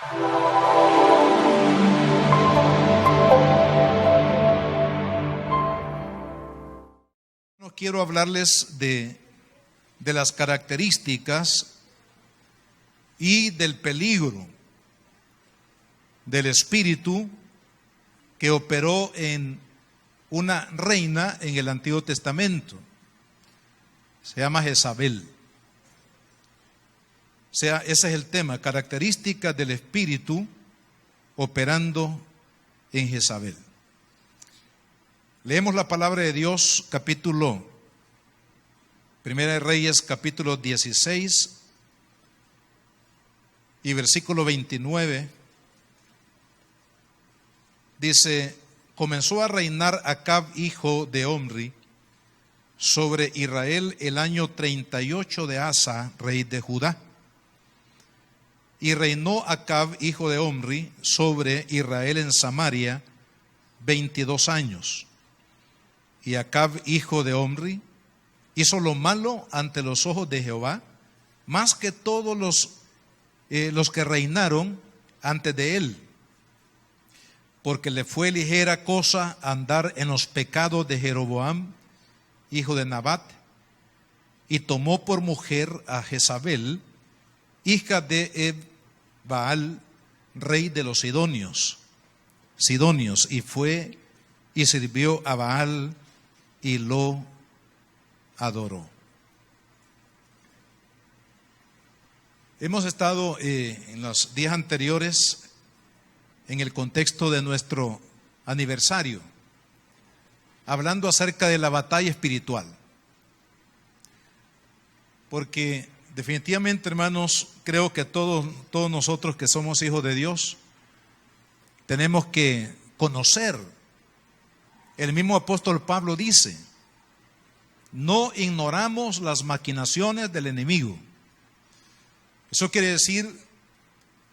No quiero hablarles de las características y del peligro del espíritu que operó en una reina en el Antiguo Testamento. Se llama Jezabel. O sea, ese es el tema, características del espíritu operando en Jezabel. Leemos la palabra de Dios, capítulo Primera de Reyes, capítulo 16 y versículo 29. Dice: comenzó a reinar Acab, hijo de Omri, sobre Israel el año 38 de Asa, rey de Judá. Y reinó Acab, hijo de Omri, sobre Israel en Samaria 22 años. Y Acab, hijo de Omri, hizo lo malo ante los ojos de Jehová, más que todos los que reinaron antes de él, porque le fue ligera cosa andar en los pecados de Jeroboam, hijo de Nabat, y tomó por mujer a Jezabel, hija de Baal, rey de los sidonios, y fue y sirvió a Baal y lo adoró. Hemos estado en los días anteriores en el contexto de nuestro aniversario, hablando acerca de la batalla espiritual. Porque definitivamente, hermanos, creo que todos nosotros que somos hijos de Dios tenemos que conocer. El mismo apóstol Pablo dice: no ignoramos las maquinaciones del enemigo. Eso quiere decir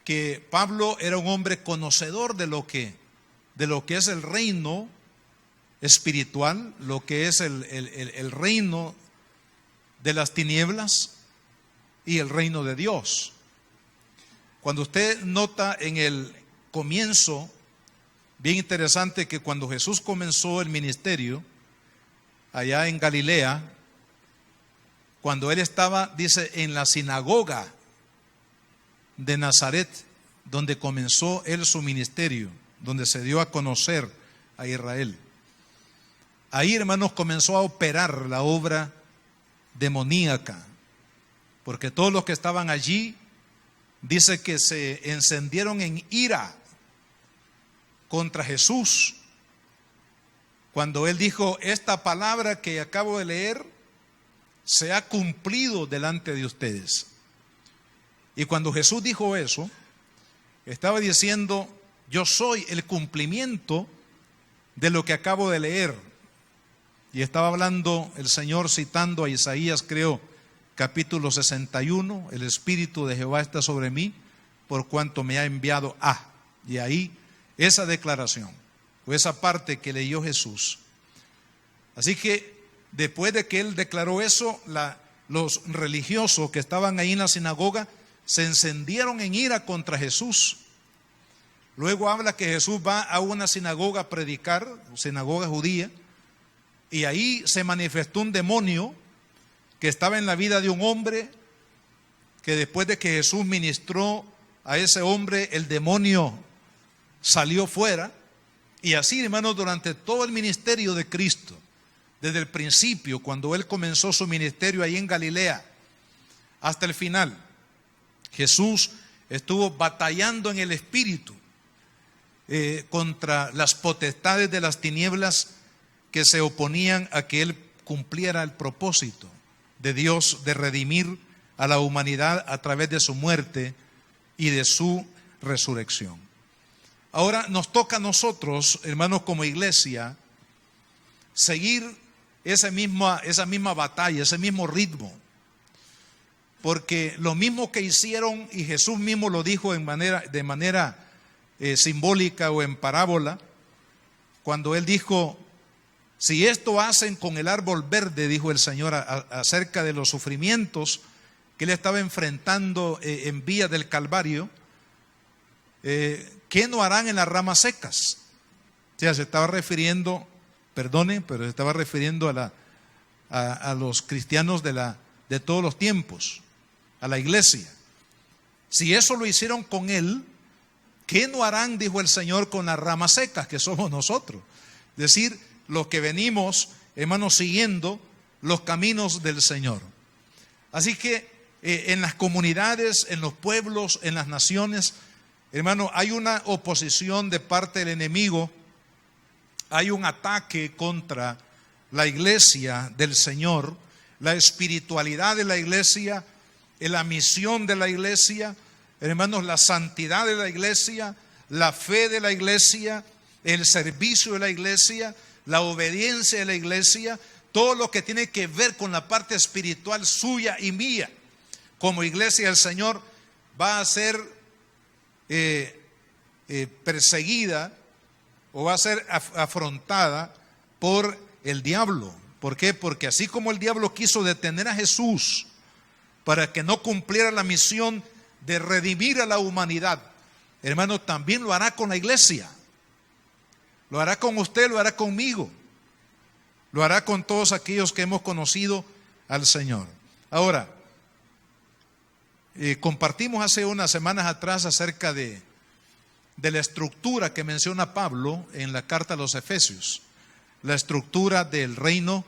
que Pablo era un hombre conocedor de lo que es el reino espiritual, lo que es el reino de las tinieblas y el reino de Dios. Cuando usted nota en el comienzo, bien interesante, que cuando Jesús comenzó el ministerio allá en Galilea, cuando él estaba, dice, en la sinagoga de Nazaret, donde comenzó él su ministerio, donde se dio a conocer a Israel. Ahí, hermanos, comenzó a operar la obra demoníaca, porque todos los que estaban allí, dice que se encendieron en ira contra Jesús, cuando él dijo: esta palabra que acabo de leer se ha cumplido delante de ustedes. Y cuando Jesús dijo eso, estaba diciendo: yo soy el cumplimiento de lo que acabo de leer. Y estaba hablando el Señor citando a Isaías, creo, capítulo 61, el Espíritu de Jehová está sobre mí, por cuanto me ha enviado a. Y ahí esa declaración, o esa parte que leyó Jesús. Así que después de que él declaró eso, los religiosos que estaban ahí en la sinagoga se encendieron en ira contra Jesús. Luego habla que Jesús va a una sinagoga a predicar, sinagoga judía, y ahí se manifestó un demonio que estaba en la vida de un hombre, que después de que Jesús ministró a ese hombre, el demonio salió fuera. Y así, hermanos, durante todo el ministerio de Cristo, desde el principio, cuando él comenzó su ministerio ahí en Galilea, hasta el final, Jesús estuvo batallando en el espíritu contra las potestades de las tinieblas que se oponían a que él cumpliera el propósito de Dios de redimir a la humanidad a través de su muerte y de su resurrección. Ahora nos toca a nosotros, hermanos, como iglesia, seguir esa misma batalla, ese mismo ritmo. Porque lo mismo que hicieron, y Jesús mismo lo dijo de manera simbólica o en parábola, cuando él dijo: si esto hacen con el árbol verde, dijo el Señor acerca de los sufrimientos que él estaba enfrentando en vía del Calvario, ¿qué no harán en las ramas secas? O sea, se estaba refiriendo, perdone, pero se estaba refiriendo a los cristianos de todos los tiempos, a la iglesia. Si eso lo hicieron con él, ¿qué no harán, dijo el Señor, con las ramas secas, que somos nosotros? Es decir, los que venimos, hermanos, siguiendo los caminos del Señor. Así que en las comunidades, en los pueblos, en las naciones, hermano, hay una oposición de parte del enemigo, hay un ataque contra la iglesia del Señor, la espiritualidad de la iglesia, la misión de la iglesia, hermanos, la santidad de la iglesia, la fe de la iglesia, el servicio de la iglesia, la obediencia de la iglesia, todo lo que tiene que ver con la parte espiritual suya y mía. Como iglesia del Señor va a ser perseguida o va a ser afrontada por el diablo. ¿Por qué? Porque así como el diablo quiso detener a Jesús para que no cumpliera la misión de redimir a la humanidad, hermano, también lo hará con la iglesia. Lo hará con usted, lo hará conmigo. Lo hará con todos aquellos que hemos conocido al Señor. Ahora, compartimos hace unas semanas atrás acerca de la estructura que menciona Pablo en la carta a los Efesios. La estructura del reino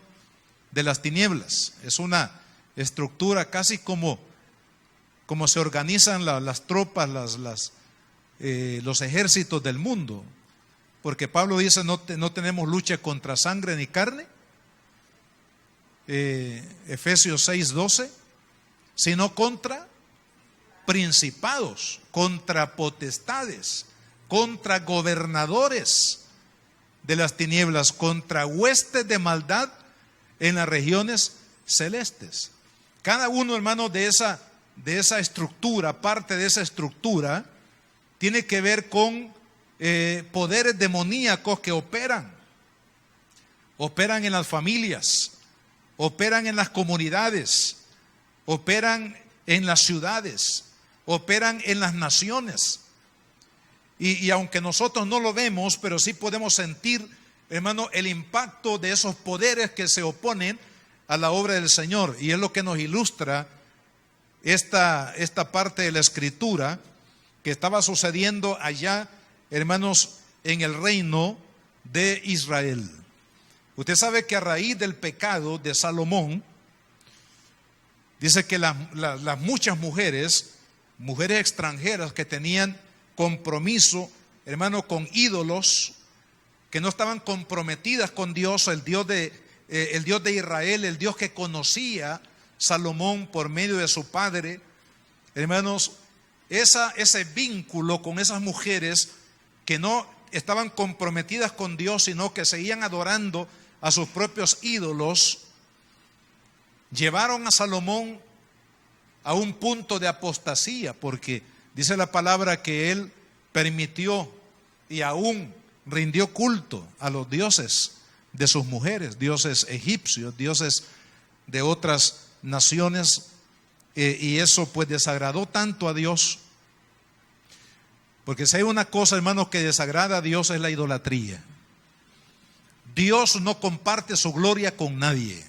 de las tinieblas. Es una estructura casi como se organizan las tropas, los ejércitos del mundo. Porque Pablo dice, no tenemos lucha contra sangre ni carne, Efesios 6:12, sino contra principados, contra potestades, contra gobernadores de las tinieblas, contra huestes de maldad en las regiones celestes. Cada uno, hermano, de esa estructura, parte de esa estructura, tiene que ver con poderes demoníacos que operan en las familias, operan en las comunidades, operan en las ciudades, operan en las naciones. Y aunque nosotros no lo vemos, pero sí podemos sentir, hermano, el impacto de esos poderes que se oponen a la obra del Señor. Y es lo que nos ilustra esta parte de la Escritura que estaba sucediendo allá, hermanos, en el reino de Israel. Usted sabe que a raíz del pecado de Salomón, dice que las muchas mujeres extranjeras que tenían compromiso, hermano, con ídolos, que no estaban comprometidas con Dios, el Dios de Israel, el Dios que conocía Salomón por medio de su padre, hermanos, ese vínculo con esas mujeres que no estaban comprometidas con Dios, sino que seguían adorando a sus propios ídolos, llevaron a Salomón a un punto de apostasía, porque dice la palabra que él permitió y aún rindió culto a los dioses de sus mujeres, dioses egipcios, dioses de otras naciones, y eso pues desagradó tanto a Dios. Porque si hay una cosa, hermanos, que desagrada a Dios es la idolatría. Dios no comparte su gloria con nadie.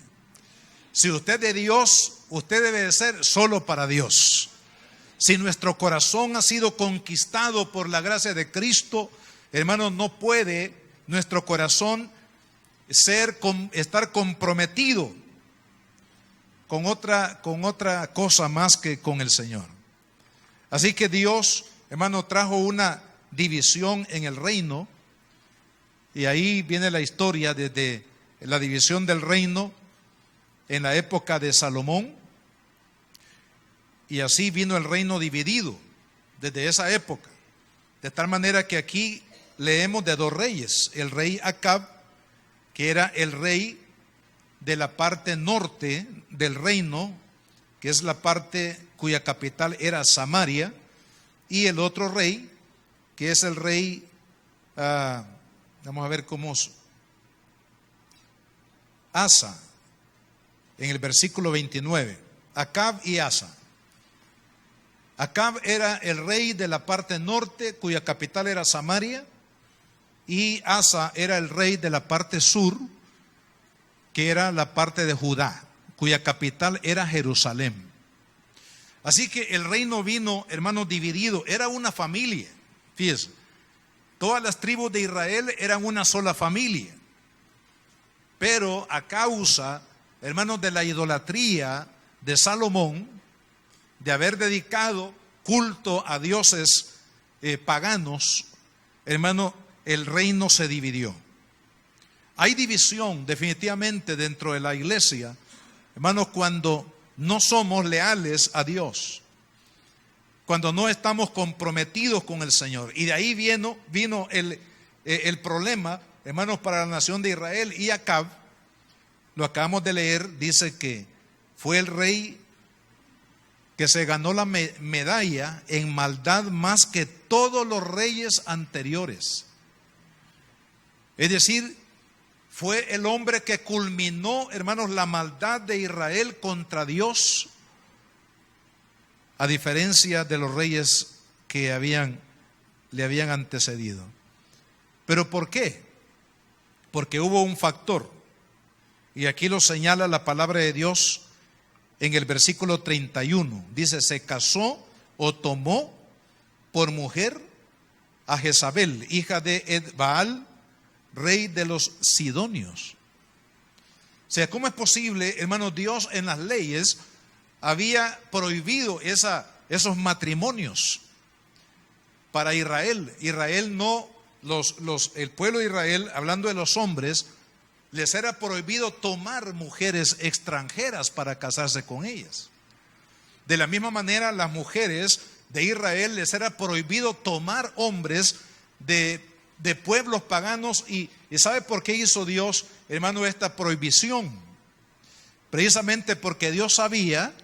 Si usted es de Dios, usted debe de ser solo para Dios. Si nuestro corazón ha sido conquistado por la gracia de Cristo, hermanos, no puede nuestro corazón estar comprometido con otra cosa más que con el Señor. Así que Dios, hermano, trajo una división en el reino, y ahí viene la historia desde la división del reino en la época de Salomón, y así vino el reino dividido desde esa época, de tal manera que aquí leemos de dos reyes: el rey Acab, que era el rey de la parte norte del reino, que es la parte cuya capital era Samaria, y el otro rey, que es el rey, vamos a ver cómo es, Asa, en el versículo 29, Acab y Asa. Acab era el rey de la parte norte, cuya capital era Samaria, y Asa era el rey de la parte sur, que era la parte de Judá, cuya capital era Jerusalén. Así que el reino vino, hermanos, dividido. Era una familia. Fíjense, todas las tribus de Israel eran una sola familia. Pero a causa, hermanos, de la idolatría de Salomón, de haber dedicado culto a dioses paganos, hermano, el reino se dividió. Hay división definitivamente dentro de la iglesia, hermanos, cuando no somos leales a Dios, cuando no estamos comprometidos con el Señor. Y de ahí vino el problema, hermanos, para la nación de Israel. Y Acab, lo acabamos de leer, dice que fue el rey que se ganó la medalla en maldad más que todos los reyes anteriores. Es decir, fue el hombre que culminó, hermanos, la maldad de Israel contra Dios, a diferencia de los reyes que le habían antecedido. ¿Pero por qué? Porque hubo un factor, y aquí lo señala la palabra de Dios en el versículo 31. Dice, se casó o tomó por mujer a Jezabel, hija de Edbaal, rey de los sidonios. O sea, ¿cómo es posible, hermanos? Dios en las leyes había prohibido esos matrimonios para Israel. Israel no, el pueblo de Israel, hablando de los hombres, les era prohibido tomar mujeres extranjeras para casarse con ellas. De la misma manera, las mujeres de Israel les era prohibido tomar hombres de pueblos paganos. ¿Y sabe por qué hizo Dios, hermano, esta prohibición? Precisamente porque Dios sabía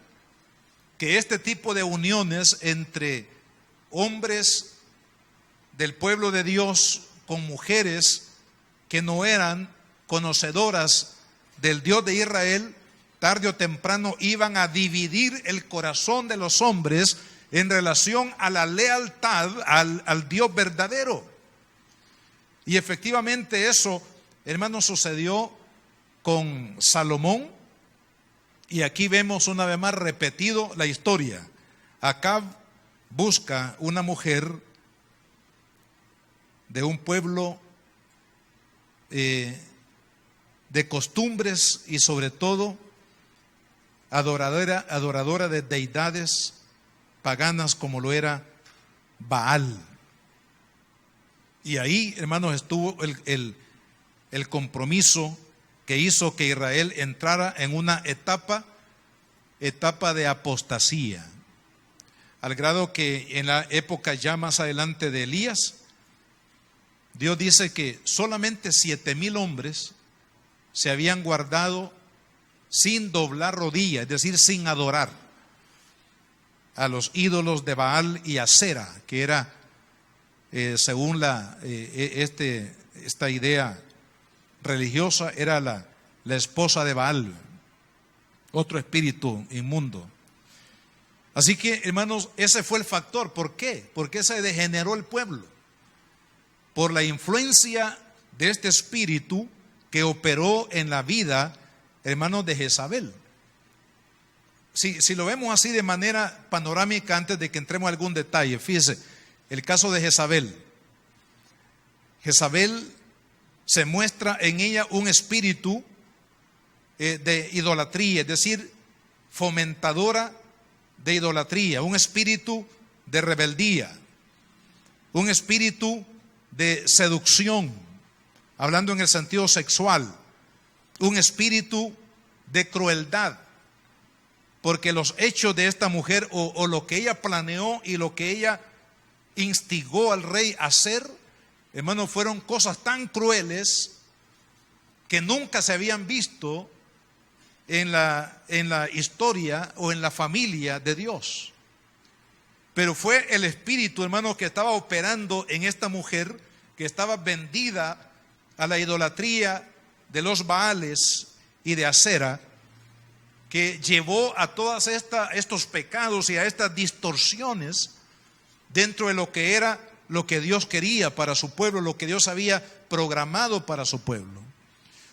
que este tipo de uniones entre hombres del pueblo de Dios con mujeres que no eran conocedoras del Dios de Israel, tarde o temprano iban a dividir el corazón de los hombres en relación a la lealtad al Dios verdadero. Y efectivamente eso, hermanos, sucedió con Salomón. Y aquí vemos una vez más repetido la historia. Acab busca una mujer de un pueblo de costumbres y sobre todo adoradora de deidades paganas como lo era Baal. Y ahí, hermanos, estuvo el compromiso que hizo que Israel entrara en una etapa de apostasía, al grado que en la época ya más adelante de Elías, Dios dice que solamente 7,000 hombres se habían guardado sin doblar rodilla, es decir, sin adorar a los ídolos de Baal y Acera, que era, según esta idea religiosa, era la esposa de Baal, otro espíritu inmundo. Así que, hermanos, ese fue el factor. ¿Por qué? Porque se degeneró el pueblo por la influencia de este espíritu que operó en la vida, hermanos, de Jezabel. Si lo vemos así de manera panorámica, antes de que entremos a algún detalle, fíjese, el caso de Jezabel. Jezabel se muestra en ella un espíritu de idolatría, es decir, fomentadora de idolatría, un espíritu de rebeldía, un espíritu de seducción, hablando en el sentido sexual, un espíritu de crueldad, porque los hechos de esta mujer o lo que ella planeó y lo que ella instigó al rey a hacer, hermanos, fueron cosas tan crueles que nunca se habían visto en la historia o en la familia de Dios. Pero fue el espíritu, hermanos, que estaba operando en esta mujer, que estaba vendida a la idolatría de los Baales y de Acera, que llevó a todas estos pecados y a estas distorsiones dentro de lo que era lo que Dios quería para su pueblo, lo que Dios había programado para su pueblo.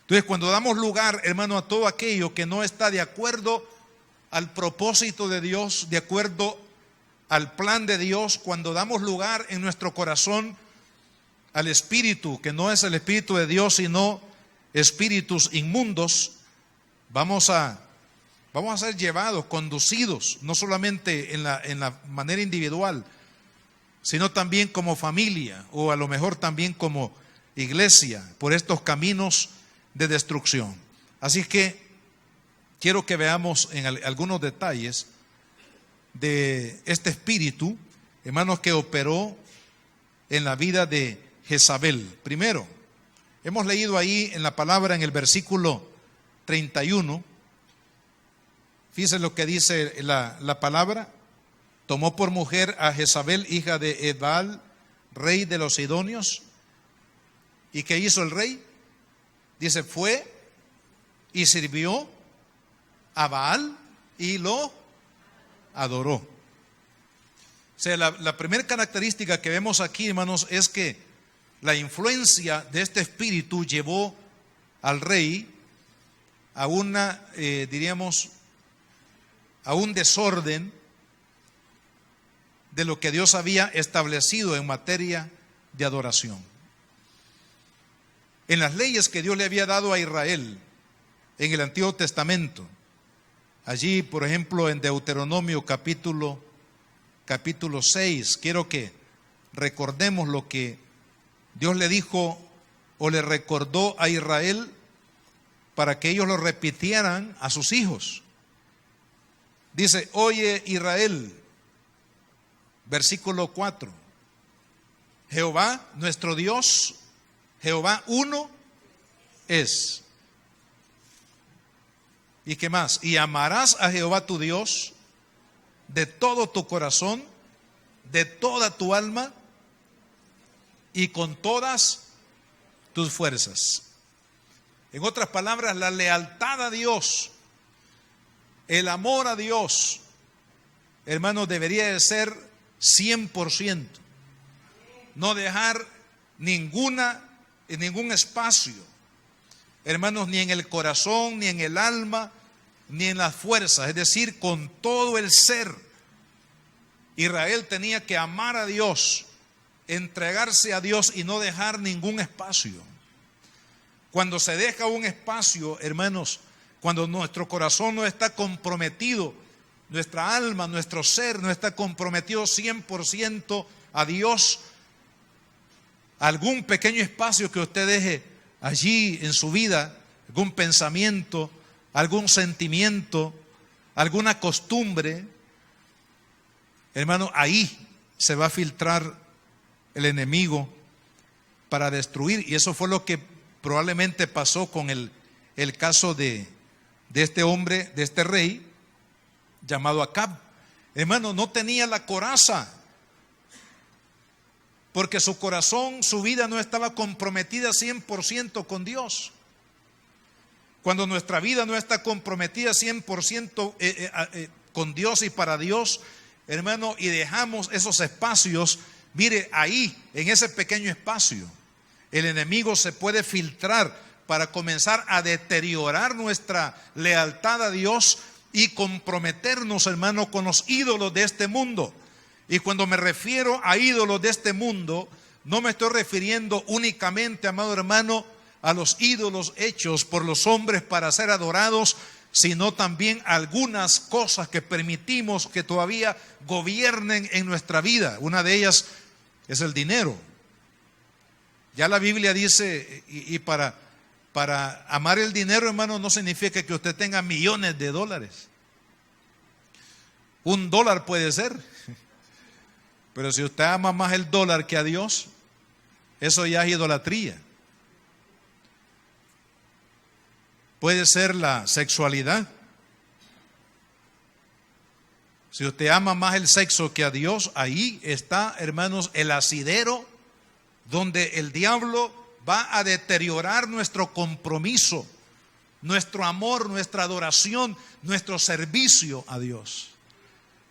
Entonces, cuando damos lugar, hermano, a todo aquello que no está de acuerdo al propósito de Dios, de acuerdo al plan de Dios, cuando damos lugar en nuestro corazón al espíritu, que no es el espíritu de Dios, sino espíritus inmundos, vamos a ser llevados, conducidos, no solamente en la manera individual, sino también como familia, o a lo mejor también como iglesia, por estos caminos de destrucción. Así que quiero que veamos en algunos detalles de este espíritu, hermanos, que operó en la vida de Jezabel. Primero, hemos leído ahí en la palabra, en el versículo 31, fíjense lo que dice la palabra: tomó por mujer a Jezabel, hija de Edbaal, rey de los Sidonios. ¿Y qué hizo el rey? Dice, fue y sirvió a Baal y lo adoró. O sea, la primera característica que vemos aquí, hermanos, es que la influencia de este espíritu llevó al rey a a un desorden de lo que Dios había establecido en materia de adoración. En las leyes que Dios le había dado a Israel en el Antiguo Testamento, allí, por ejemplo, en Deuteronomio capítulo 6, quiero que recordemos lo que Dios le dijo o le recordó a Israel para que ellos lo repitieran a sus hijos. Dice, oye Israel, versículo 4, Jehová nuestro Dios, Jehová uno es. ¿Y qué más? Y amarás a Jehová tu Dios de todo tu corazón, de toda tu alma y con todas tus fuerzas. En otras palabras, la lealtad a Dios, el amor a Dios, hermanos, debería de ser 100%. No dejar ningún espacio, hermanos, ni en el corazón, ni en el alma, ni en las fuerzas, es decir, con todo el ser. Israel tenía que amar a Dios, entregarse a Dios y no dejar ningún espacio. Cuando se deja un espacio, hermanos, cuando nuestro corazón no está comprometido, nuestra alma, nuestro ser no está comprometido 100% a Dios, algún pequeño espacio que usted deje allí en su vida, algún pensamiento, algún sentimiento, alguna costumbre, hermano, ahí se va a filtrar el enemigo para destruir. Y eso fue lo que probablemente pasó con el caso de este hombre, de este rey llamado Acab. Hermano, no tenía la coraza, porque su corazón, su vida no estaba comprometida 100% con Dios. Cuando nuestra vida no está comprometida 100% con Dios y para Dios, hermano, y dejamos esos espacios, mire, ahí, en ese pequeño espacio, el enemigo se puede filtrar para comenzar a deteriorar nuestra lealtad a Dios y comprometernos, hermano, con los ídolos de este mundo. Y cuando me refiero a ídolos de este mundo, no me estoy refiriendo únicamente, amado hermano, a los ídolos hechos por los hombres para ser adorados, sino también algunas cosas que permitimos que todavía gobiernen en nuestra vida. Una de ellas es el dinero. Ya la Biblia dice, y para amar el dinero, hermano, no significa que usted tenga millones de dólares. $1 puede ser, pero si usted ama más el dólar que a Dios, eso ya es idolatría. Puede ser la sexualidad. Si usted ama más el sexo que a Dios, ahí está, hermanos, el asidero donde el diablo va a deteriorar nuestro compromiso nuestro amor, nuestra adoración, nuestro servicio a Dios.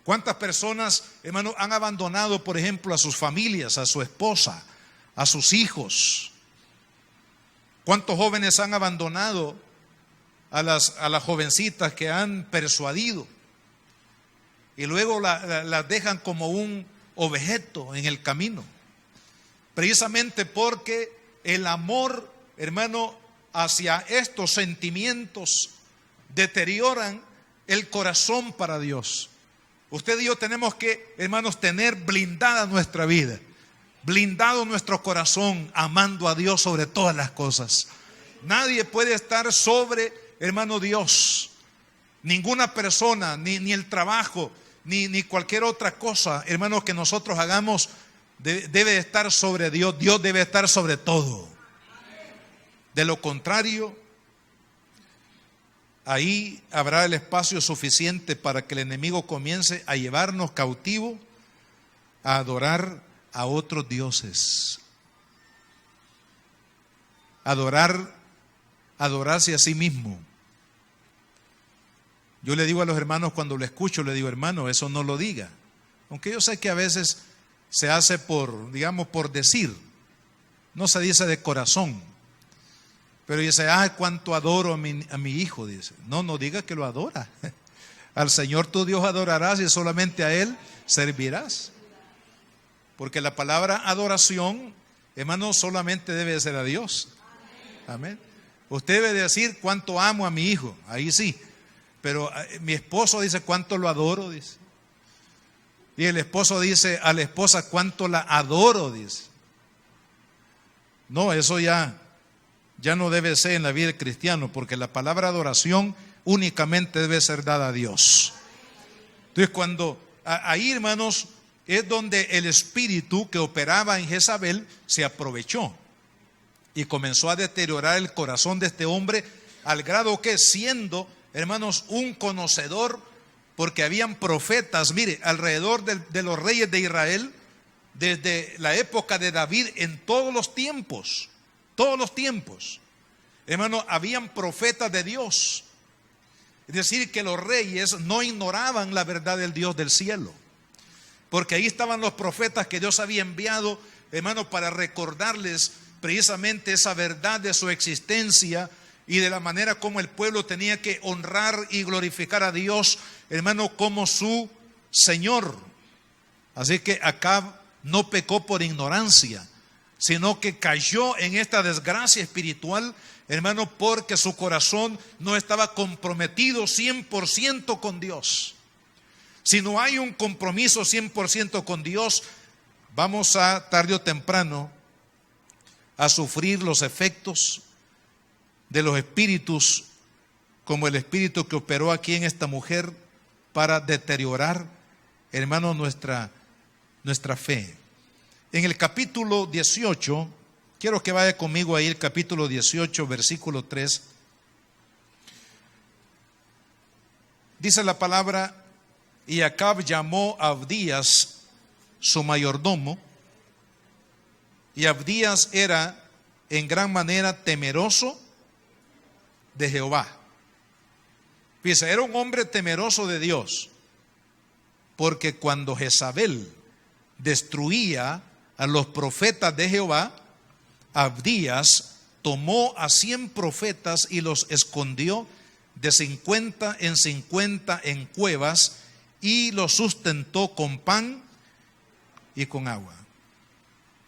¿Cuántas personas, hermano, han abandonado, por ejemplo, a sus familias, a su esposa, a sus hijos? ¿Cuántos jóvenes han abandonado a las jovencitas que han persuadido y luego las dejan como un objeto en el camino? Precisamente porque el amor, hermano, hacia estos sentimientos deterioran el corazón para Dios. Usted y yo tenemos que, hermanos, tener blindada nuestra vida, blindado nuestro corazón, amando a Dios sobre todas las cosas. Nadie puede estar sobre, hermano, Dios. Ninguna persona, ni el trabajo, ni cualquier otra cosa, hermano, que nosotros hagamos debe estar sobre Dios. Dios debe estar sobre todo. De lo contrario, ahí habrá el espacio suficiente para que el enemigo comience a llevarnos cautivos a adorar a otros dioses. Adorarse a sí mismo. Yo le digo a los hermanos cuando lo escucho, le digo, hermano, eso no lo diga. Aunque yo sé que a veces se hace por decir, no se dice de corazón. Pero dice, cuánto adoro a mi hijo, dice. No diga que lo adora. Al Señor tu Dios adorarás y solamente a Él servirás. Porque la palabra adoración, hermano, solamente debe ser a Dios. Amén. Usted debe decir cuánto amo a mi hijo, ahí sí. Pero mi esposo dice cuánto lo adoro, dice. Y el esposo dice a la esposa cuánto la adoro, dice. No, eso ya no debe ser en la vida del cristiano, porque la palabra adoración únicamente debe ser dada a Dios. Entonces ahí, hermanos, es donde el espíritu que operaba en Jezabel se aprovechó y comenzó a deteriorar el corazón de este hombre, al grado que, siendo, hermanos, un conocedor, porque habían profetas, mire, alrededor de los reyes de Israel, desde la época de David, en todos los tiempos, hermano, habían profetas de Dios. Es decir, que los reyes no ignoraban la verdad del Dios del cielo, porque ahí estaban los profetas que Dios había enviado, hermano, para recordarles precisamente esa verdad de su existencia y de la manera como el pueblo tenía que honrar y glorificar a Dios, hermano, como su Señor. Así que Acab no pecó por ignorancia, sino que cayó en esta desgracia espiritual, hermano, porque su corazón no estaba comprometido 100% con Dios. Si no hay un compromiso 100% con Dios, vamos a, tarde o temprano, a sufrir los efectos de los espíritus, como el espíritu que operó aquí en esta mujer para deteriorar, hermano, nuestra fe. En el capítulo 18, quiero que vaya conmigo ahí, el capítulo 18, versículo 3. Dice la palabra: y Acab llamó a Abdías, su mayordomo, y Abdías era en gran manera temeroso de Jehová. Fíjese, era un hombre temeroso de Dios, porque cuando Jezabel destruía a los profetas de Jehová, Abdías tomó a 100 profetas y los escondió de 50 en 50 en cuevas, y los sustentó con pan y con agua.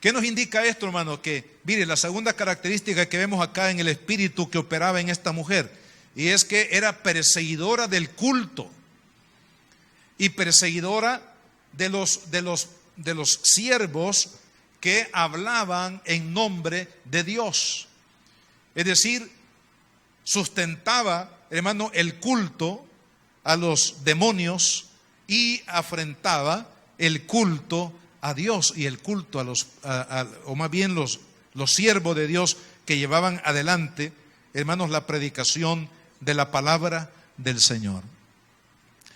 ¿Qué nos indica esto, hermano? Que, mire, la segunda característica que vemos acá en el espíritu que operaba en esta mujer, y es que era perseguidora del culto y perseguidora de los siervos que hablaban en nombre de Dios. Es decir, sustentaba, hermano, el culto a los demonios y afrentaba el culto a Dios y el culto o más bien los siervos de Dios que llevaban adelante, hermanos, la predicación de la palabra del Señor.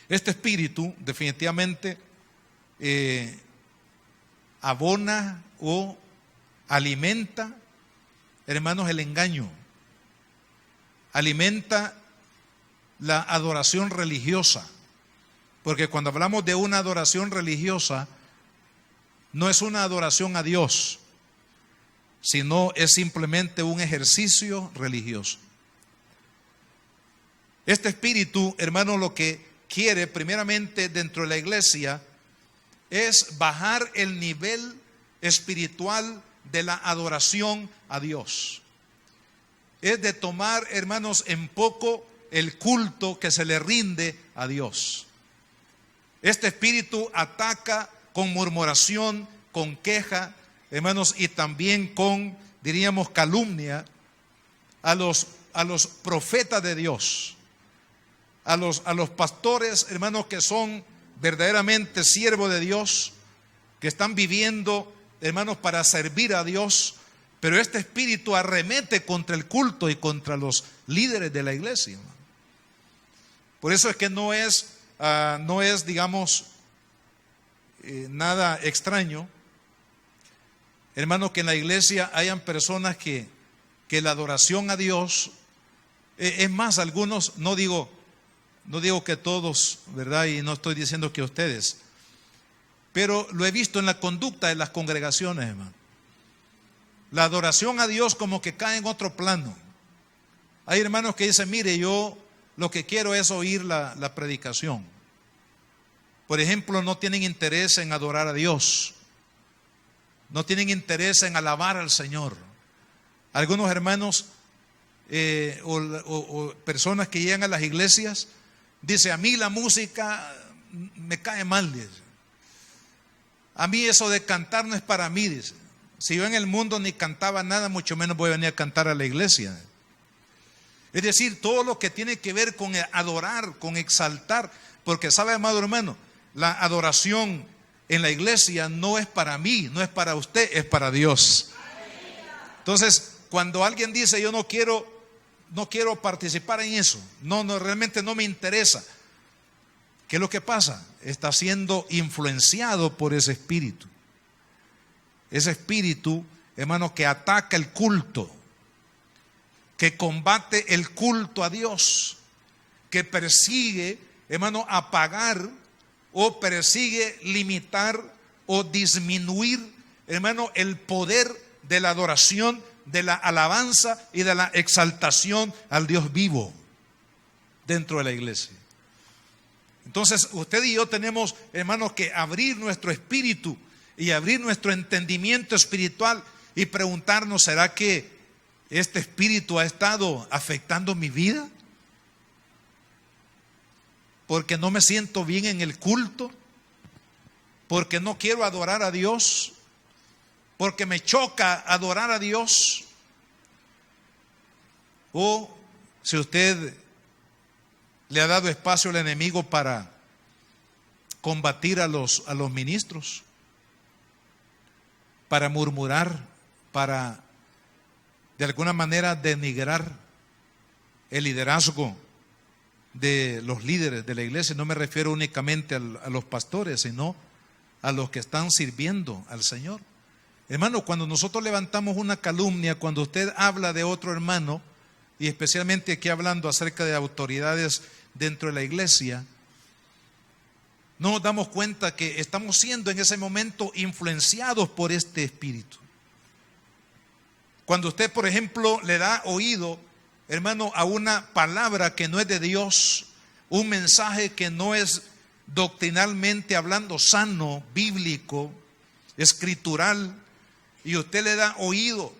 Este espíritu definitivamente abona o alimenta, hermanos, el engaño. alimenta la adoración religiosa. Porque cuando hablamos de una adoración religiosa, no es una adoración a Dios, sino es simplemente un ejercicio religioso. Este espíritu, hermano, lo que quiere primeramente dentro de la iglesia es bajar el nivel espiritual de la adoración a Dios. Es de tomar, hermanos, en poco el culto que se le rinde a Dios. Este espíritu ataca con murmuración, con queja, hermanos, y también con, diríamos, calumnia a los profetas de Dios, a los pastores, hermanos, que son verdaderamente siervos de Dios, que están viviendo, hermanos, para servir a Dios. Pero este espíritu arremete contra el culto y contra los líderes de la iglesia. Por eso es que no es, digamos, nada extraño, hermano, que en la iglesia hayan personas que la adoración a Dios, es más, algunos, no digo que todos, ¿verdad? Y no estoy diciendo que ustedes, pero lo he visto en la conducta de las congregaciones, hermano. La adoración a Dios como que cae en otro plano. Hay hermanos que dicen, mire, yo lo que quiero es oír la predicación. Por ejemplo, no tienen interés en adorar a Dios. No tienen interés en alabar al Señor. Algunos hermanos o personas que llegan a las iglesias, dice, a mí la música me cae mal, dice. A mí eso de cantar no es para mí, dice. Si yo en el mundo ni cantaba nada, mucho menos voy a venir a cantar a la iglesia. Es decir, todo lo que tiene que ver con adorar, con exaltar, porque sabe, amado hermano, la adoración en la iglesia no es para mí, no es para usted, es para Dios. Entonces, cuando alguien dice, yo no quiero participar en eso, no, realmente no me interesa, ¿qué es lo que pasa? Está siendo influenciado por ese espíritu. Ese espíritu, hermano, que ataca el culto, que combate el culto a Dios, que persigue, hermano, apagar o persigue limitar o disminuir, hermano, el poder de la adoración, de la alabanza y de la exaltación al Dios vivo dentro de la iglesia. Entonces, usted y yo tenemos, hermanos, que abrir nuestro espíritu y abrir nuestro entendimiento espiritual y preguntarnos, ¿será que este espíritu ha estado afectando mi vida? Porque no me siento bien en el culto, porque no quiero adorar a Dios, porque me choca adorar a Dios. O si usted le ha dado espacio al enemigo para combatir a los ministros, para murmurar, para de alguna manera denigrar el liderazgo de los líderes de la iglesia. No me refiero únicamente a los pastores, sino a los que están sirviendo al Señor. Hermano, cuando nosotros levantamos una calumnia, cuando usted habla de otro hermano, y especialmente aquí hablando acerca de autoridades dentro de la iglesia, no nos damos cuenta que estamos siendo en ese momento influenciados por este espíritu. Cuando usted, por ejemplo, le da oído, hermano, a una palabra que no es de Dios, un mensaje que no es doctrinalmente hablando sano, bíblico, escritural, y usted le da oído,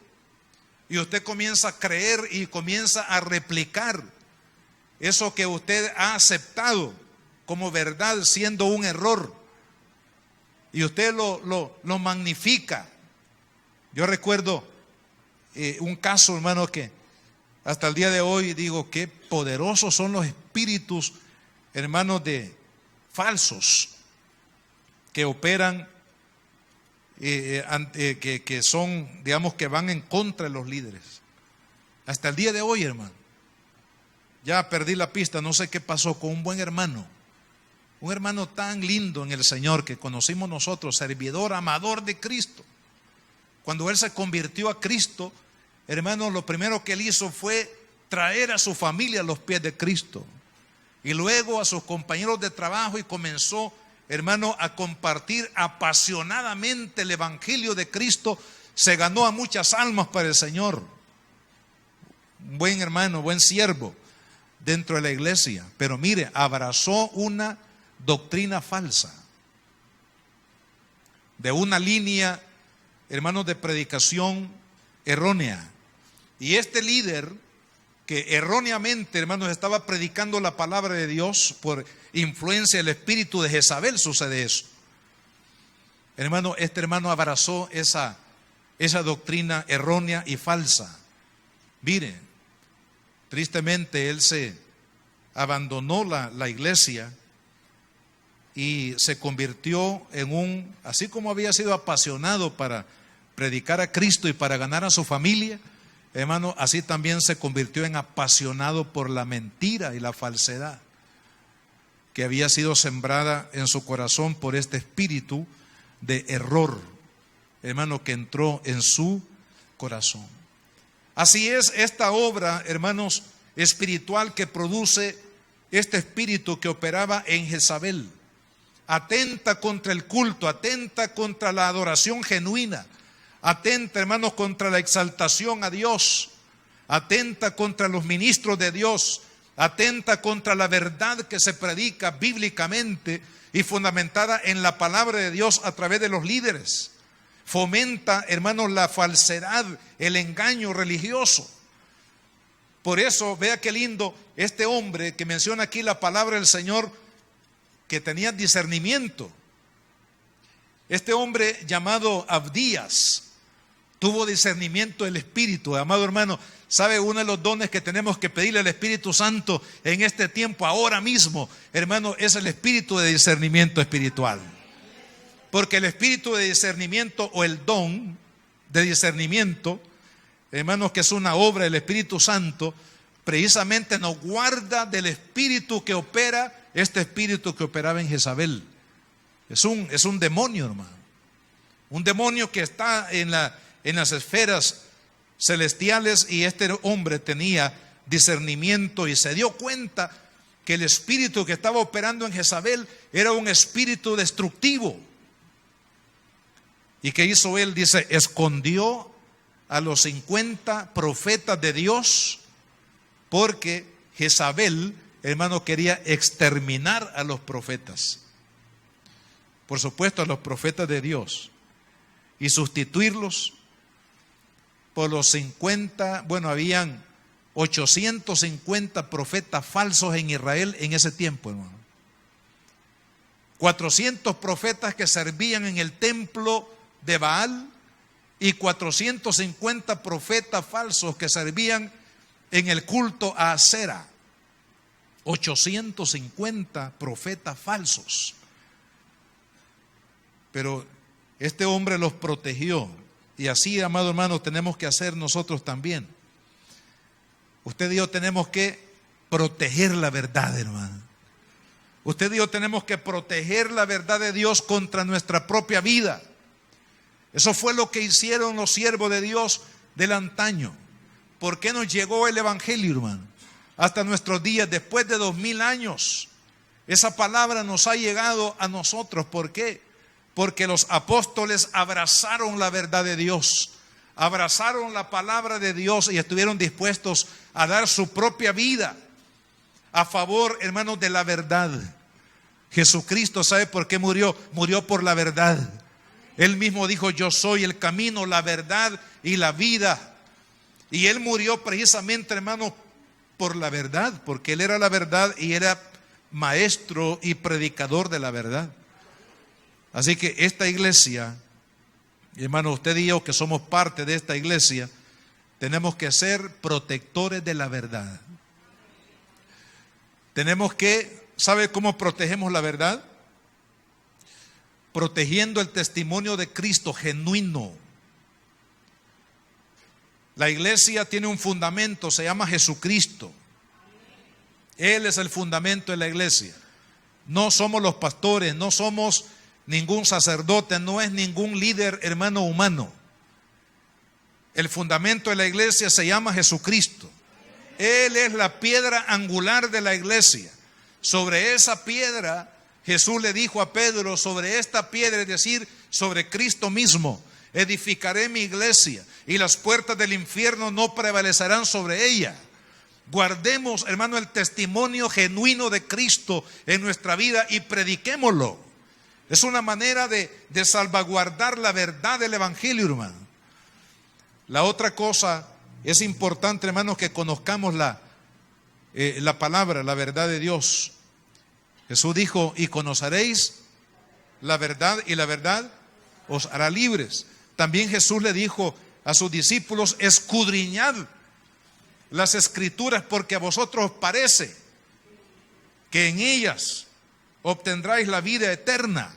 y usted comienza a creer y comienza a replicar eso que usted ha aceptado como verdad, siendo un error, y usted lo magnifica. Yo recuerdo un caso, hermano, que hasta el día de hoy digo, qué poderosos son los espíritus, hermanos, de falsos que operan, que son, digamos, que van en contra de los líderes. Hasta el día de hoy, hermano, ya perdí la pista, no sé qué pasó con un buen hermano, un hermano tan lindo en el Señor que conocimos nosotros, servidor, amador de Cristo. Cuando él se convirtió a Cristo, hermano, lo primero que él hizo fue traer a su familia a los pies de Cristo. Y luego a sus compañeros de trabajo, y comenzó, hermano, a compartir apasionadamente el evangelio de Cristo. Se ganó a muchas almas para el Señor. Buen hermano, buen siervo dentro de la iglesia. Pero mire, abrazó una doctrina falsa, de una línea, hermanos, de predicación errónea. Y este líder, que erróneamente, hermanos, estaba predicando la palabra de Dios por influencia del espíritu de Jezabel, sucede eso. Hermano, este hermano abrazó esa doctrina errónea y falsa. Mire, tristemente él se abandonó la iglesia y se convirtió en así como había sido apasionado para predicar a Cristo y para ganar a su familia, hermano, así también se convirtió en apasionado por la mentira y la falsedad que había sido sembrada en su corazón por este espíritu de error, hermano, que entró en su corazón. Así es esta obra, hermanos, espiritual que produce este espíritu que operaba en Jezabel. Atenta contra el culto, atenta contra la adoración genuina, atenta, hermanos, contra la exaltación a Dios, atenta contra los ministros de Dios, atenta contra la verdad que se predica bíblicamente y fundamentada en la palabra de Dios a través de los líderes. Fomenta, hermanos, la falsedad, el engaño religioso. Por eso, vea qué lindo este hombre que menciona aquí la palabra del Señor, que tenía discernimiento. Este hombre llamado Abdías tuvo discernimiento del Espíritu. Amado hermano, ¿sabe uno de los dones que tenemos que pedirle al Espíritu Santo en este tiempo, ahora mismo, hermano? Es el espíritu de discernimiento espiritual. Porque el espíritu de discernimiento, o el don de discernimiento, hermanos, que es una obra del Espíritu Santo, precisamente nos guarda del espíritu que opera, este espíritu que operaba en Jezabel. Es un demonio, hermano. Un demonio que está en las esferas celestiales, y este hombre tenía discernimiento y se dio cuenta que el espíritu que estaba operando en Jezabel era un espíritu destructivo. ¿Y qué hizo él? Dice, escondió a los 50 profetas de Dios, porque Jezabel, hermano, quería exterminar a los profetas. Por supuesto, a los profetas de Dios, y sustituirlos por los 50, habían 850 profetas falsos en Israel en ese tiempo, hermano. 400 profetas que servían en el templo de Baal, y 450 profetas falsos que servían en el culto a Acera. 850 profetas falsos. Pero este hombre los protegió. Y así, amado hermano, tenemos que hacer nosotros también. Usted y yo tenemos que proteger la verdad, hermano. Usted y yo tenemos que proteger la verdad de Dios contra nuestra propia vida. Eso fue lo que hicieron los siervos de Dios del antaño. ¿Por qué nos llegó el evangelio, hermano? Hasta nuestros días, después de 2000 años, esa palabra nos ha llegado a nosotros. ¿Por qué? Porque los apóstoles abrazaron la verdad de Dios, abrazaron la palabra de Dios, y estuvieron dispuestos a dar su propia vida a favor, hermanos, de la verdad. Jesucristo, ¿sabe por qué murió? Murió por la verdad. Él mismo dijo, yo soy el camino, la verdad y la vida. Y Él murió precisamente, hermano, por la verdad, porque Él era la verdad y era maestro y predicador de la verdad. Así que esta iglesia, hermano, usted y yo que somos parte de esta iglesia, tenemos que ser protectores de la verdad. Tenemos que, ¿sabe cómo protegemos la verdad? Protegiendo el testimonio de Cristo genuino. La iglesia tiene un fundamento, se llama Jesucristo. Él es el fundamento de la iglesia. No somos los pastores, no somos ningún sacerdote, no es ningún líder, hermano, humano. El fundamento de la iglesia se llama Jesucristo. Él es la piedra angular de la iglesia. Sobre esa piedra, Jesús le dijo a Pedro, sobre esta piedra, es decir, sobre Cristo mismo, edificaré mi iglesia y las puertas del infierno no prevalecerán sobre ella. Guardemos, hermano, el testimonio genuino de Cristo en nuestra vida y prediquémoslo. Es una manera de salvaguardar la verdad del evangelio, hermano. La otra cosa es importante, hermanos, que conozcamos la palabra, la verdad de Dios. Jesús dijo, y conoceréis la verdad y la verdad os hará libres. También Jesús le dijo a sus discípulos, escudriñad las escrituras porque a vosotros os parece que en ellas obtendráis la vida eterna.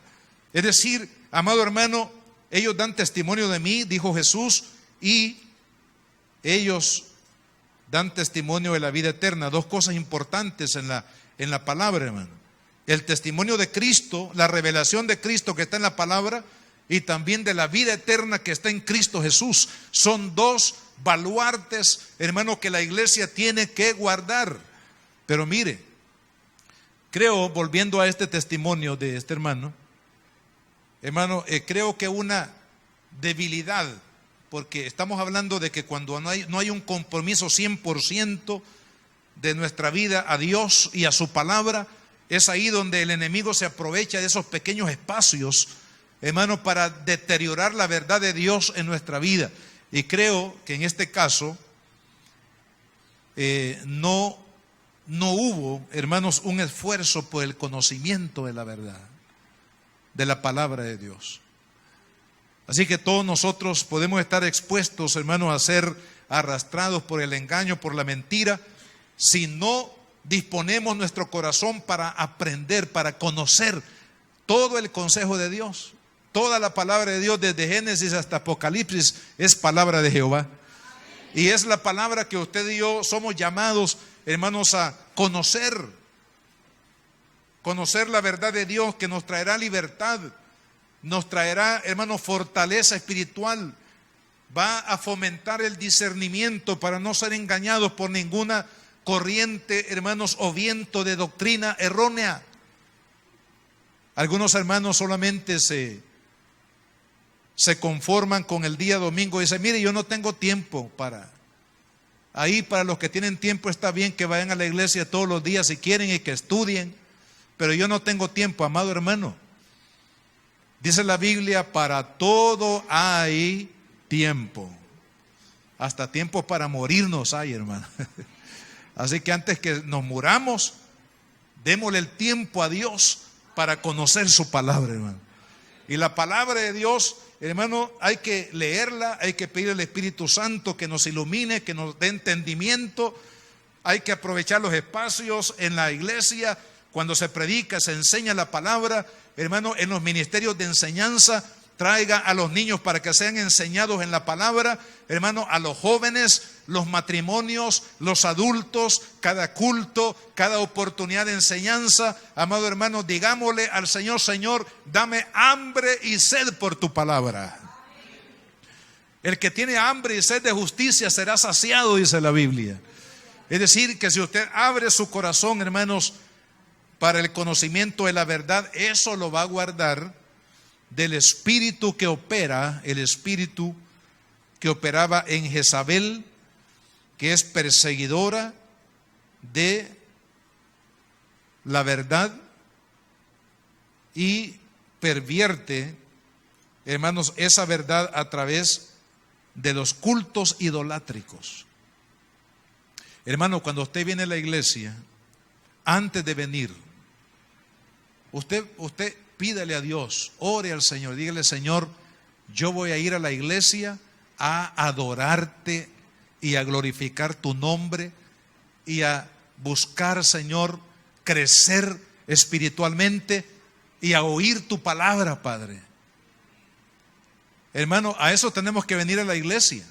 Es decir, amado hermano, ellos dan testimonio de mí, dijo Jesús, y ellos dan testimonio de la vida eterna. Dos cosas importantes en la palabra, hermano. El testimonio de Cristo, la revelación de Cristo que está en la palabra, y también de la vida eterna que está en Cristo Jesús. Son dos baluartes, hermano, que la iglesia tiene que guardar. Pero mire, creo, volviendo a este testimonio de este hermano, creo que una debilidad, porque estamos hablando de que cuando no hay un compromiso 100% de nuestra vida a Dios y a su palabra, es ahí donde el enemigo se aprovecha de esos pequeños espacios, hermano, para deteriorar la verdad de Dios en nuestra vida. Y creo que en este caso no hubo, hermanos, un esfuerzo por el conocimiento de la verdad, de la palabra de Dios. Así que todos nosotros podemos estar expuestos, hermanos, a ser arrastrados por el engaño, por la mentira, si no disponemos nuestro corazón para aprender, para conocer todo el consejo de Dios. Toda la palabra de Dios, desde Génesis hasta Apocalipsis, es palabra de Jehová. Y es la palabra que usted y yo somos llamados, hermanos, a conocer. Conocer la verdad de Dios que nos traerá libertad, nos traerá, hermanos, fortaleza espiritual. Va a fomentar el discernimiento para no ser engañados por ninguna corriente, hermanos, o viento de doctrina errónea. Algunos hermanos solamente se conforman con el día domingo y dicen, mire, yo no tengo tiempo para los que tienen tiempo está bien que vayan a la iglesia todos los días si quieren y que estudien, pero yo no tengo tiempo, amado hermano. Dice la Biblia, para todo hay tiempo, hasta tiempo para morirnos hay, hermano. Así que antes que nos muramos, démosle el tiempo a Dios para conocer su palabra, hermano. Y la palabra de Dios, hermano, hay que leerla, hay que pedir al Espíritu Santo que nos ilumine, que nos dé entendimiento. Hay que aprovechar los espacios en la iglesia, cuando se predica, se enseña la palabra, hermano, en los ministerios de enseñanza. Traiga a los niños para que sean enseñados en la palabra, hermano, a los jóvenes, los matrimonios, los adultos, cada culto, cada oportunidad de enseñanza. Amado hermano, digámosle al Señor, Señor, dame hambre y sed por tu palabra. El que tiene hambre y sed de justicia será saciado, dice la Biblia. Es decir, que si usted abre su corazón, hermanos, para el conocimiento de la verdad, eso lo va a guardar del espíritu que opera, el espíritu que operaba en Jezabel, que es perseguidora de la verdad y pervierte, hermanos, esa verdad a través de los cultos idolátricos. Hermano, cuando usted viene a la iglesia, antes de venir, usted pídale a Dios, ore al Señor, dígale, Señor, yo voy a ir a la iglesia a adorarte y a glorificar tu nombre y a buscar, Señor, crecer espiritualmente y a oír tu palabra, Padre. Hermano, a eso tenemos que venir a la iglesia.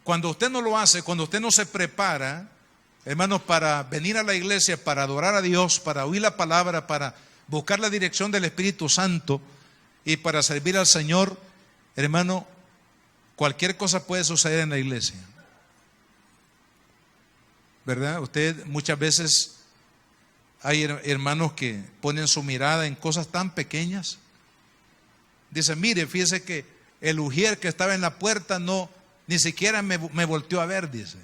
Cuando usted no lo hace, cuando usted no se prepara, hermanos, para venir a la iglesia, para adorar a Dios, para oír la palabra, para buscar la dirección del Espíritu Santo y para servir al Señor, hermano, cualquier cosa puede suceder en la iglesia. ¿verdad? Usted muchas veces hay hermanos que ponen su mirada en cosas tan pequeñas. Dice, mire, fíjese que el ujier que estaba en la puerta ni siquiera me volteó a ver, dice.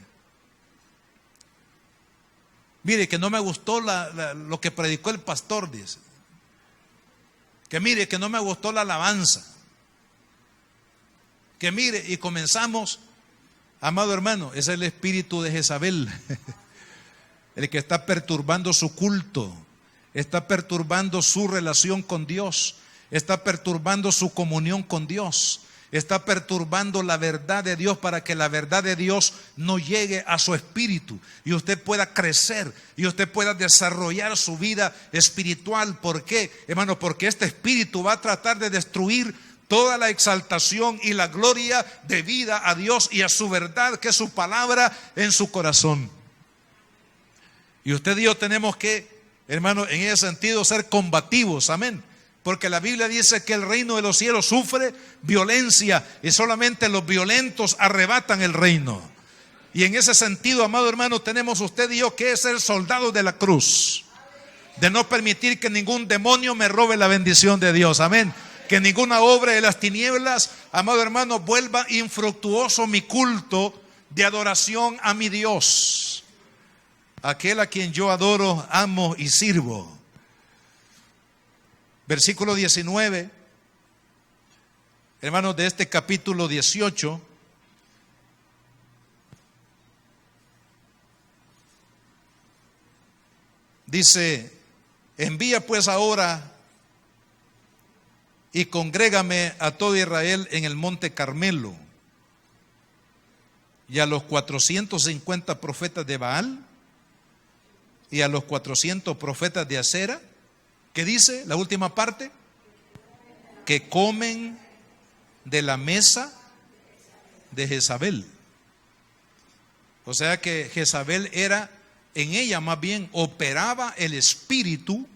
Mire, que no me gustó lo que predicó el pastor, dice. Que mire, que no me gustó la alabanza. Que mire, y comenzamos, amado hermano, ese es el espíritu de Jezabel, el que está perturbando su culto, está perturbando su relación con Dios, está perturbando su comunión con Dios, está perturbando la verdad de Dios para que la verdad de Dios no llegue a su espíritu y usted pueda crecer y usted pueda desarrollar su vida espiritual. ¿Por qué, hermano? Porque este espíritu va a tratar de destruir toda la exaltación y la gloria debida a Dios y a su verdad, que es su palabra, en su corazón. Y usted y yo tenemos que, hermano, en ese sentido ser combativos, amén. Porque la Biblia dice que el reino de los cielos sufre violencia y solamente los violentos arrebatan el reino. Y en ese sentido, amado hermano, tenemos usted y yo que ser soldados de la cruz, de no permitir que ningún demonio me robe la bendición de Dios, amén. Que ninguna obra de las tinieblas, amado hermano, vuelva infructuoso mi culto de adoración a mi Dios, aquel a quien yo adoro, amo y sirvo. Versículo 19, hermanos, de este capítulo 18. Dice, envía pues ahora y congrégame a todo Israel en el monte Carmelo y a los 450 profetas de Baal y a los 400 profetas de Acera. ¿Qué dice la última parte? Que comen de la mesa de Jezabel. O sea que Jezabel era, en ella más bien operaba el espíritu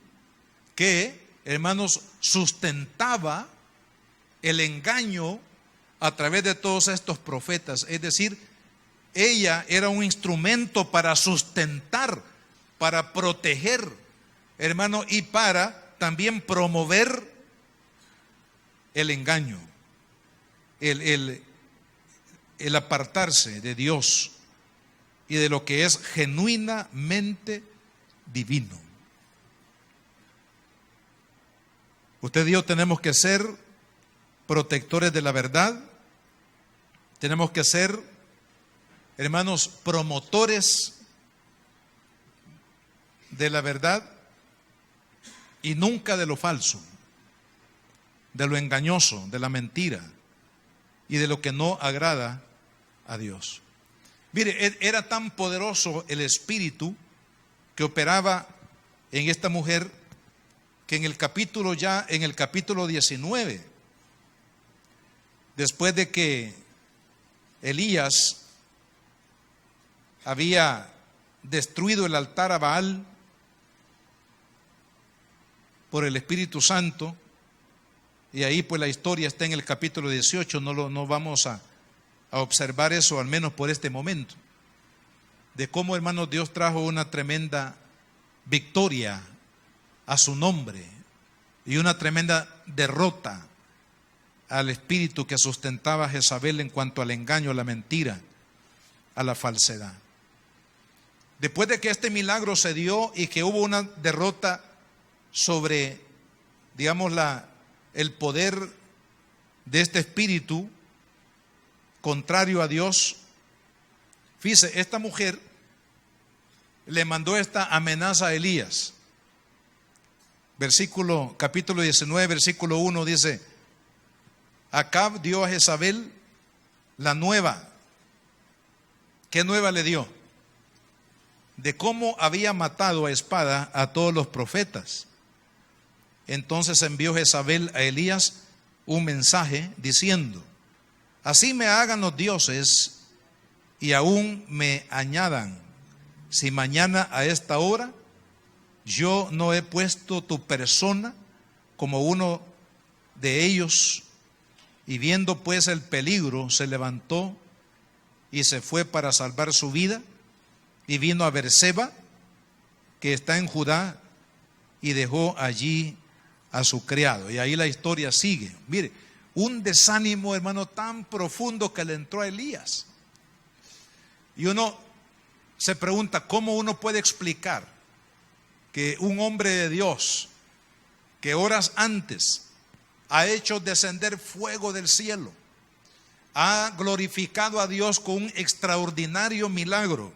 que, hermanos, sustentaba el engaño a través de todos estos profetas. Es decir, ella era un instrumento para sustentar, para proteger, hermano, y para también promover el engaño, el apartarse de Dios y de lo que es genuinamente divino. Usted y yo tenemos que ser protectores de la verdad, tenemos que ser, hermanos, promotores de la verdad y nunca de lo falso, de lo engañoso, de la mentira y de lo que no agrada a Dios. Mire, era tan poderoso el espíritu que operaba en esta mujer que en el capítulo 19, después de que Elías había destruido el altar a Baal por el Espíritu Santo, y ahí pues la historia está en el capítulo 18, no vamos a observar eso, al menos por este momento, de cómo, hermanos, Dios trajo una tremenda victoria a su nombre y una tremenda derrota al espíritu que sustentaba a Jezabel en cuanto al engaño, a la mentira, a la falsedad. Después de que este milagro se dio y que hubo una derrota sobre, digamos, el poder de este espíritu contrario a Dios, fíjese, esta mujer le mandó esta amenaza a Elías. Capítulo 19, versículo 1 dice: Acab dio a Jezabel la nueva. ¿Qué nueva le dio? De cómo había matado a espada a todos los profetas. Entonces envió Jezabel a Elías un mensaje diciendo: así me hagan los dioses y aún me añadan, si mañana a esta hora yo no he puesto tu persona como uno de ellos. Y viendo pues el peligro, se levantó y se fue para salvar su vida, y vino a Berseba, que está en Judá, y dejó allí a su criado. Y ahí la historia sigue. Mire, un desánimo, hermano, tan profundo que le entró a Elías. Y uno se pregunta, ¿cómo uno puede explicar que un hombre de Dios, que horas antes ha hecho descender fuego del cielo, ha glorificado a Dios con un extraordinario milagro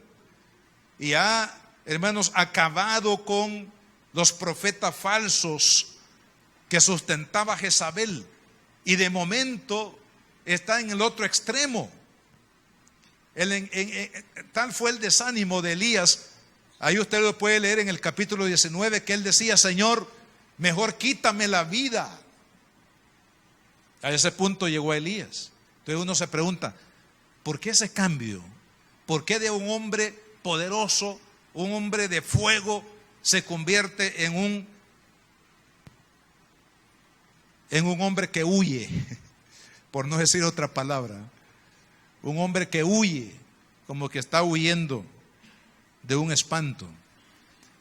y ha, hermanos, acabado con los profetas falsos que sustentaba Jezabel, y de momento está en el otro extremo? Tal fue el desánimo de Elías. Ahí usted lo puede leer en el capítulo 19, que él decía: Señor, mejor quítame la vida. A ese punto llegó Elías. Entonces uno se pregunta, ¿por qué ese cambio? ¿Por qué de un hombre poderoso, un hombre de fuego, se convierte en un hombre que huye? Por no decir otra palabra, un hombre que huye, como que está huyendo de un espanto.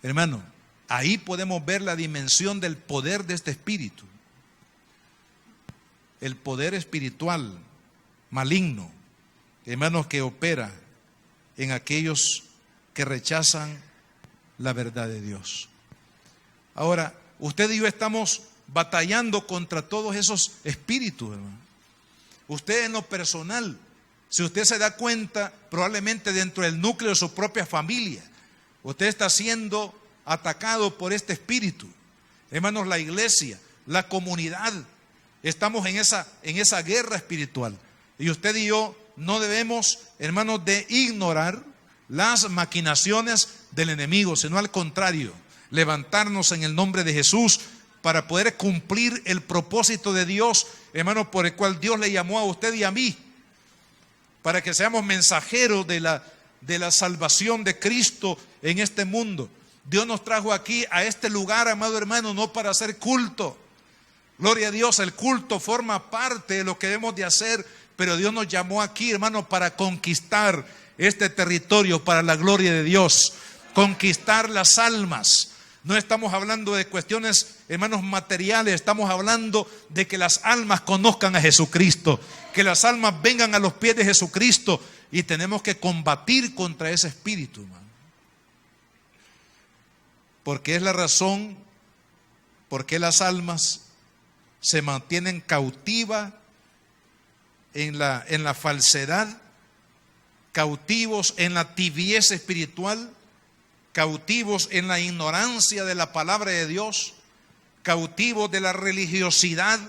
Hermano, ahí podemos ver la dimensión del poder de este espíritu. El poder espiritual maligno, hermanos, que opera en aquellos que rechazan la verdad de Dios. Ahora, usted y yo estamos batallando contra todos esos espíritus, hermano. Usted en lo personal, si usted se da cuenta, probablemente dentro del núcleo de su propia familia, usted está siendo atacado por este espíritu. Hermanos, la iglesia, la comunidad, estamos en esa guerra espiritual. Y usted y yo no debemos, hermanos, de ignorar las maquinaciones del enemigo, sino al contrario, levantarnos en el nombre de Jesús para poder cumplir el propósito de Dios, hermanos, por el cual Dios le llamó a usted y a mí, para que seamos mensajeros de la salvación de Cristo en este mundo. Dios nos trajo aquí a este lugar, amado hermano, no para hacer culto. Gloria a Dios, el culto forma parte de lo que debemos de hacer, pero Dios nos llamó aquí, hermano, para conquistar este territorio para la gloria de Dios, conquistar las almas. No estamos hablando de cuestiones, hermanos, materiales, estamos hablando de que las almas conozcan a Jesucristo, que las almas vengan a los pies de Jesucristo, y tenemos que combatir contra ese espíritu, hermano. Porque es la razón por qué las almas se mantienen cautivas en la falsedad, cautivos en la tibieza espiritual, cautivos en la ignorancia de la palabra de Dios, cautivos de la religiosidad,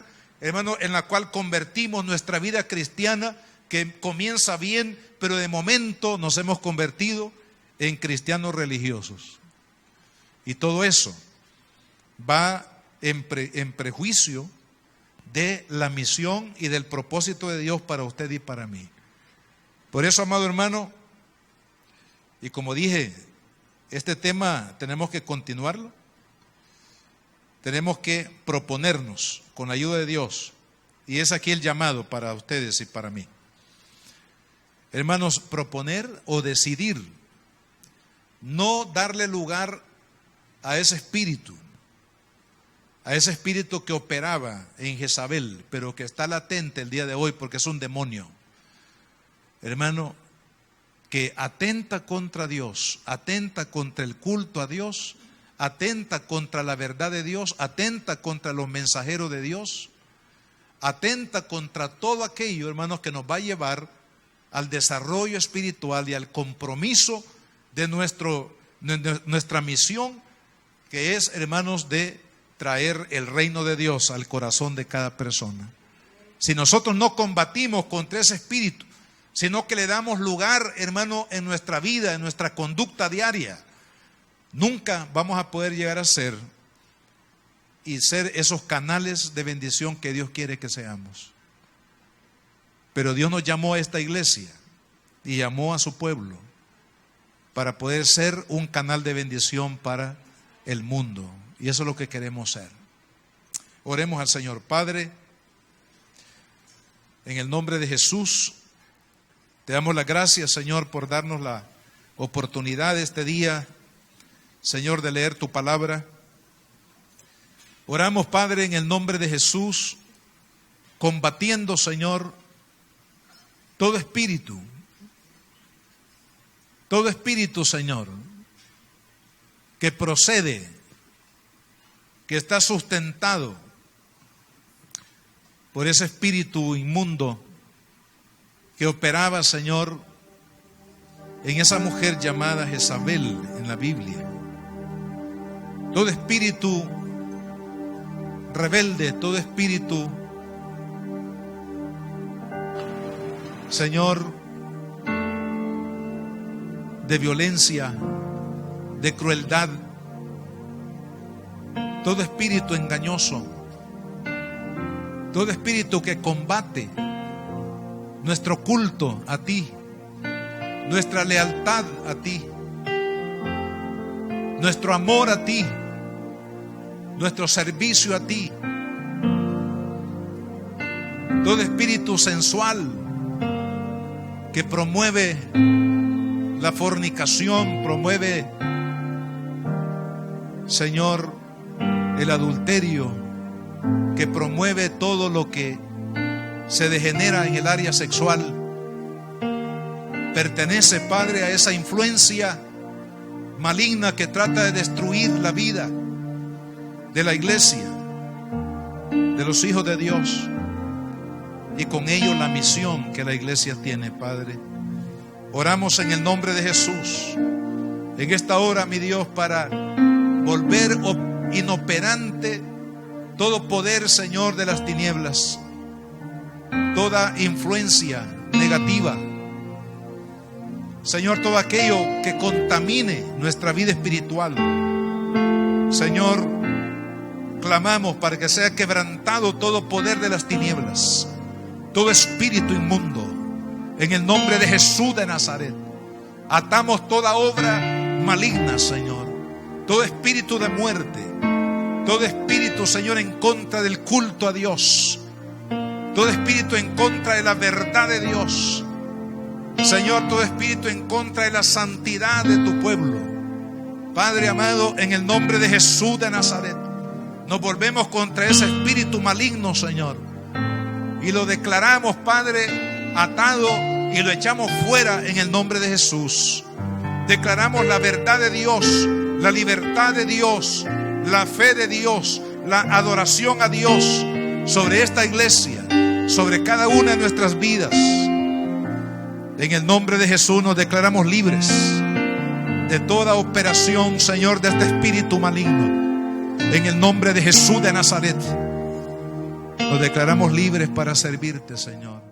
hermano, en la cual convertimos nuestra vida cristiana, que comienza bien, pero de momento nos hemos convertido en cristianos religiosos. Y todo eso va en prejuicio de la misión y del propósito de Dios para usted y para mí. Por eso, amado hermano, y como dije, este tema tenemos que continuarlo. Tenemos que proponernos con la ayuda de Dios. Y es aquí el llamado para ustedes y para mí. Hermanos, proponer o decidir no darle lugar a ese espíritu que operaba en Jezabel, pero que está latente el día de hoy porque es un demonio, hermano, que atenta contra Dios, atenta contra el culto a Dios, atenta contra la verdad de Dios, atenta contra los mensajeros de Dios, atenta contra todo aquello, hermanos, que nos va a llevar al desarrollo espiritual y al compromiso de nuestra misión, que es, hermanos, de traer el reino de Dios al corazón de cada persona. Si nosotros no combatimos contra ese espíritu, sino que le damos lugar, hermano, en nuestra vida, en nuestra conducta diaria, nunca vamos a poder llegar a ser esos canales de bendición que Dios quiere que seamos. Pero Dios nos llamó a esta iglesia y llamó a su pueblo para poder ser un canal de bendición para el mundo. Y eso es lo que queremos ser. Oremos al Señor. Padre, en el nombre de Jesús, te damos las gracias, Señor, por darnos la oportunidad este día, Señor, de leer tu palabra. Oramos, Padre, en el nombre de Jesús, combatiendo, Señor, todo espíritu, Señor, que procede, que está sustentado por ese espíritu inmundo que operaba, Señor, en esa mujer llamada Jezabel en la Biblia. Todo espíritu rebelde, todo espíritu, Señor, de violencia, de crueldad, todo espíritu engañoso, todo espíritu que combate nuestro culto a ti, nuestra lealtad a ti, nuestro amor a ti, nuestro servicio a ti, todo espíritu sensual que promueve la fornicación, promueve, Señor, el adulterio, que promueve todo lo que se degenera en el área sexual, pertenece, Padre, a esa influencia maligna que trata de destruir la vida de la iglesia, de los hijos de Dios, y con ello la misión que la iglesia tiene, Padre. Oramos en el nombre de Jesús en esta hora, mi Dios, para volver inoperante todo poder, Señor, de las tinieblas, toda influencia negativa, Señor, todo aquello que contamine nuestra vida espiritual. Señor, clamamos para que sea quebrantado todo poder de las tinieblas, todo espíritu inmundo, en el nombre de Jesús de Nazaret. Atamos toda obra maligna, Señor, todo espíritu de muerte, todo espíritu, Señor, en contra del culto a Dios, todo espíritu en contra de la verdad de Dios, Señor, todo espíritu en contra de la santidad de tu pueblo. Padre amado, en el nombre de Jesús de Nazaret, nos volvemos contra ese espíritu maligno, Señor, y lo declaramos, Padre, atado, y lo echamos fuera en el nombre de Jesús. Declaramos la verdad de Dios, la libertad de Dios, la fe de Dios, la adoración a Dios sobre esta iglesia, sobre cada una de nuestras vidas. En el nombre de Jesús nos declaramos libres de toda operación, Señor, de este espíritu maligno. En el nombre de Jesús de Nazaret nos declaramos libres para servirte, Señor.